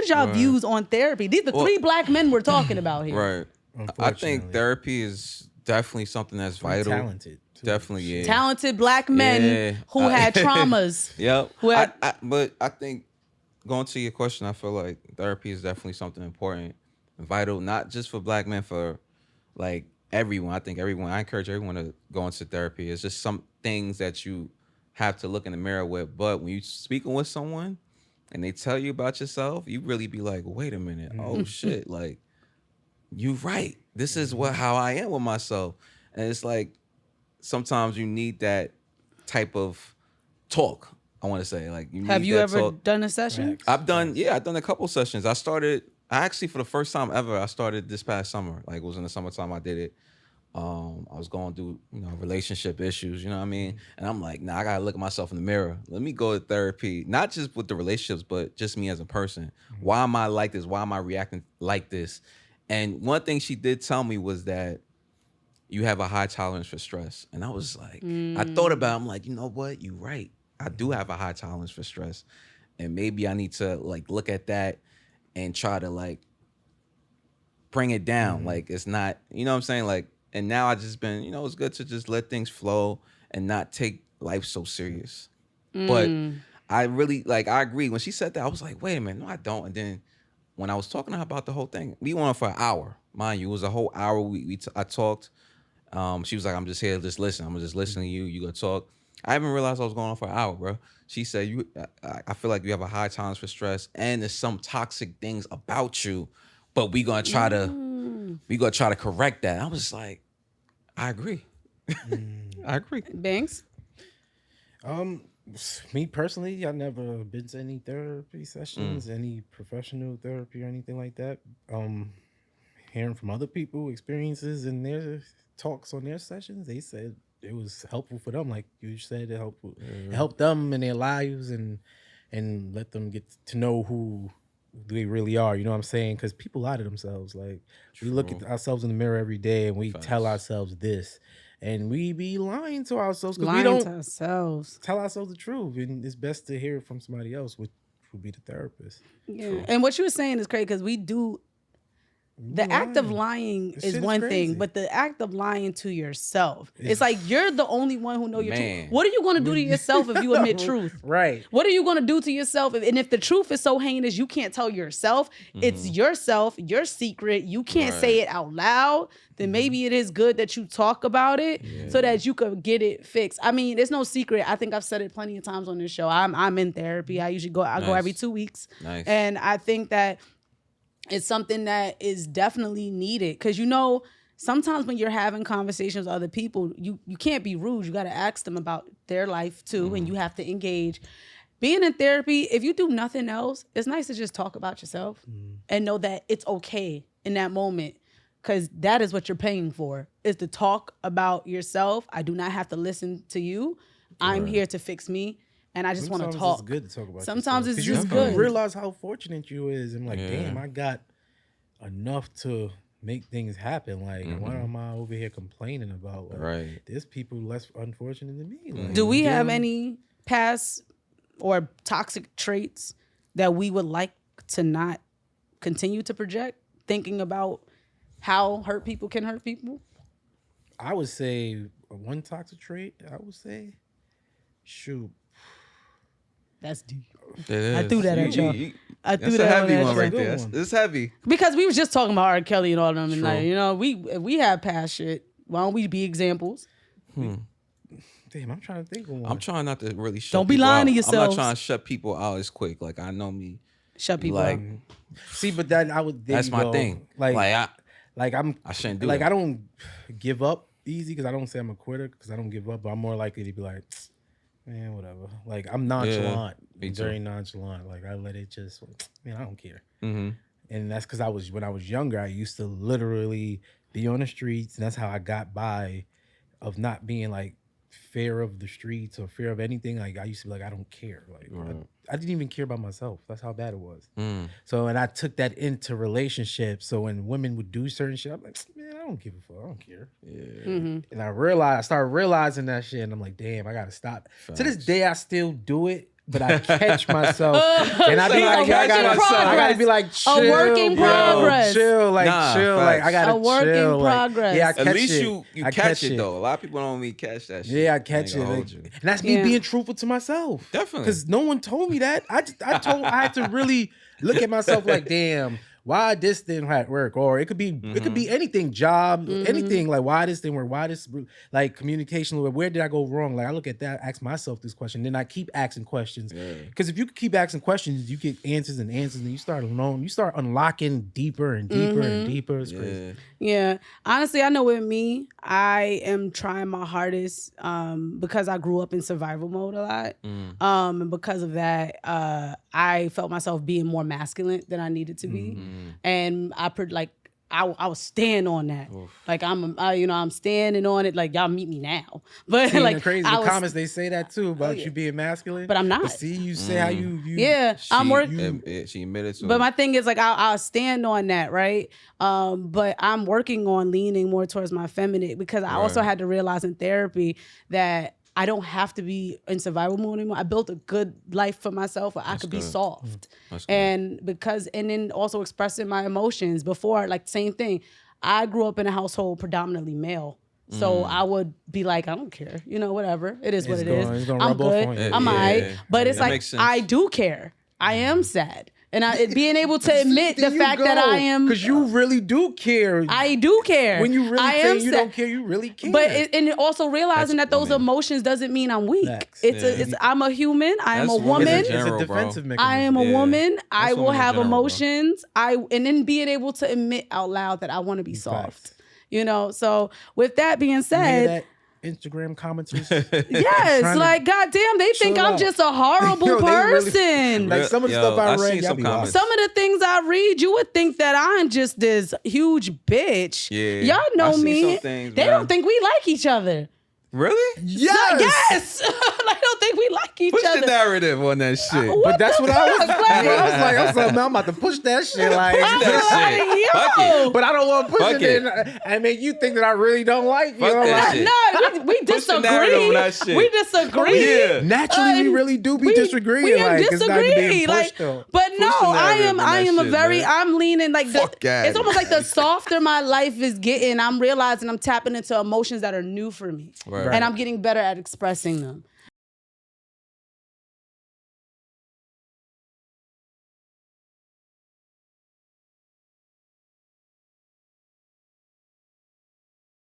is y'all views on therapy? These are the three black men we're talking about here. Right. I think therapy is definitely something that's vital. Talented. Too. Definitely, yeah. Talented black men who had traumas. Yep. Who had, but I think, going to your question, I feel like therapy is definitely something important and vital, not just for black men, for like everyone. I think everyone, I encourage everyone to go into therapy. It's just some things that you have to look in the mirror with. But when you're speaking with someone and they tell you about yourself, you really be like, wait a minute. Oh shit. Like, you right. This is how I am with myself. And it's like, sometimes you need that type of talk. I want to say, like, have you ever done a session? I've done a couple sessions. I actually, for the first time ever, I started this past summer. Like, it was in the summertime I did it. I was going through, relationship issues, you know what I mean? And I'm like, nah, I gotta look at myself in the mirror. Let me go to therapy, not just with the relationships, but just me as a person. Why am I like this? Why am I reacting like this? And one thing she did tell me was that you have a high tolerance for stress. And I was like, I thought about it. I'm like, you know what? You're right. I do have a high tolerance for stress. And maybe I need to like look at that and try to like bring it down. Like, it's not, you know what I'm saying? Like, and now I just been, it's good to just let things flow and not take life so serious. But I really, I agree. When she said that, I was like, wait a minute, no, I don't. And then when I was talking to her about the whole thing, we went on for an hour. Mind you, it was a whole hour. I talked. She was like, I'm just here, just listen. I'm just listening to you. You gonna talk. I haven't realized I was going on for an hour, bro. She said, I feel like you have a high tolerance for stress and there's some toxic things about you, but we gonna try to correct that. I was like, I agree. I agree. Banks? Me personally, I've never been to any therapy sessions, any professional therapy or anything like that. Hearing from other people experiences in their talks on their sessions, they said it was helpful for them. Like you said, it helped them in their lives and let them get to know who they really are. You know what I'm saying? Because people lie to themselves. Like we look at ourselves in the mirror every day and we tell ourselves this, and we be lying to ourselves because we don't tell ourselves the truth. And it's best to hear it from somebody else, which would be the therapist. Yeah. True. And what you were saying is crazy because we do. The act of lying is one thing, but the act of lying to yourself, it's like you're the only one who know your truth. What are you going to do to yourself if you admit truth? Right. What are you going to do to yourself? And if the truth is so heinous, you can't tell yourself, it's yourself, your secret, you can't say it out loud, then maybe it is good that you talk about it so that you could get it fixed. I mean, it's no secret. I think I've said it plenty of times on this show. I'm in therapy. I usually go every 2 weeks. Nice. And I think that it's something that is definitely needed because, sometimes when you're having conversations with other people, you can't be rude. You got to ask them about their life too, and you have to engage. Being in therapy, if you do nothing else, it's nice to just talk about yourself and know that it's okay in that moment because that is what you're paying for, is to talk about yourself. I do not have to listen to you. I'm here to fix me. And I just want to talk. It's good to talk about. Sometimes yourself. It's just you good. Realize how fortunate you is. I'm like, damn, I got enough to make things happen. Like, why am I over here complaining about? Like, there's people less unfortunate than me. Like, do we have any past or toxic traits that we would like to not continue to project? Thinking about how hurt people can hurt people. I would say one toxic trait. I would say, shoot. That's deep. I threw that at y'all. I threw that's that a heavy one y'all. right there. It's heavy. Because we was just talking about R. Kelly and all them, and we have past shit. Why don't we be examples? Damn, I'm trying to think of one. I'm trying not to really shut Don't be lying out. to yourself. I'm not trying to shut people out as quick. Like, I know me. Shut people like, out. See, but that I would. That's my thing. I shouldn't do. I don't give up easy because I don't say I'm a quitter because I don't give up. But I'm more likely to be like, man, whatever. Like, I'm nonchalant. Very nonchalant. Like, I let it just, man, I don't care. And that's because when I was younger, I used to literally be on the streets. And that's how I got by of not being like fear of the streets or fear of anything. Like, I used to be like, I don't care. Like, I didn't even care about myself. That's how bad it was. So, and I took that into relationships. So when women would do certain shit, I'm like, man, I don't give a fuck. I don't care. And I started realizing that shit, and I'm like, damn, I gotta stop. Facts. To this day, I still do it. but I catch myself, and I be A like, I gotta be like, chill, a work in bro, progress. chill, like Nah, chill, like I facts. gotta A work in chill, like, progress. yeah, I catch At least it. you I catch it though. A lot of people don't even catch that shit. Yeah, I ain't catch it, gonna like, hold you. and that's me being truthful to myself. Definitely. Because no one told me that. I had to really look at myself like, damn, why this didn't work? Or it could be anything, job, anything, like why this didn't work, why this, like communication, where did I go wrong? Like I look at that, ask myself this question, then I keep asking questions. Because if you keep asking questions, you get answers, and you start unlocking deeper and deeper and deeper. It's crazy. Yeah. Honestly, I know with me, I am trying my hardest because I grew up in survival mode a lot. And because of that, I felt myself being more masculine than I needed to be. And I was stand on that. Like I'm standing on it. Like y'all meet me now. But See, like the crazy I was, comments they say that too about you being masculine. But I'm not. But see, you say how you yeah, I'm working. She admitted to But it. my thing is like I'll stand on that, right? But I'm working on leaning more towards my feminine because I also had to realize in therapy that I don't have to be in survival mode anymore. I built a good life for myself where I could be soft. And then also expressing my emotions before, like same thing. I grew up in a household predominantly male. So I would be like, I don't care, whatever. It is what it is. It's gonna I'm rub off good. on you. I'm all right. But it's That like, makes sense. I do care. I am sad. And being able to admit the fact that I am. Because you really do care. I do care. When you really I say am you sad. don't care, you really care. But and also realizing That's that those women. emotions doesn't mean I'm weak. Facts. I'm a human. I am That's a women woman. in it's general, a defensive mechanism. I am a woman. I will women in have general, bro. emotions. And then being able to admit out loud that I want to be soft. So with that being You hear said, that, Instagram commenters? yes, Trying to like goddamn, they think chill I'm out. just a horrible Yo, they really- person. Like some of the stuff I read, seen y'all some be wild. comments. Some of the things I read, you would think that I'm just this huge bitch. Yeah. Y'all know I see me. some things, They man. don't think we like each other. Really? Yes. I don't think we like each Push other. the narrative on that shit. But that's what I was. fuck, I like- was like, I'm about to push that shit. Like, Push that shit. Yo. Fuck it. but I don't want to push Fuck it. it. And make you think that I really don't like you. Fuck know, that like, shit. No, we Push the narrative on disagree. that shit. We disagree. Yeah. Naturally, we really do be disagreeing. We like, it's not even disagree. being pushed, Like, though. but no, Push the narrative on I that am a shit, very. man. I'm leaning like Fuck that. It's almost like the softer my life is getting, I'm realizing I'm tapping into emotions that are new for me, Right. and I'm getting better at expressing them.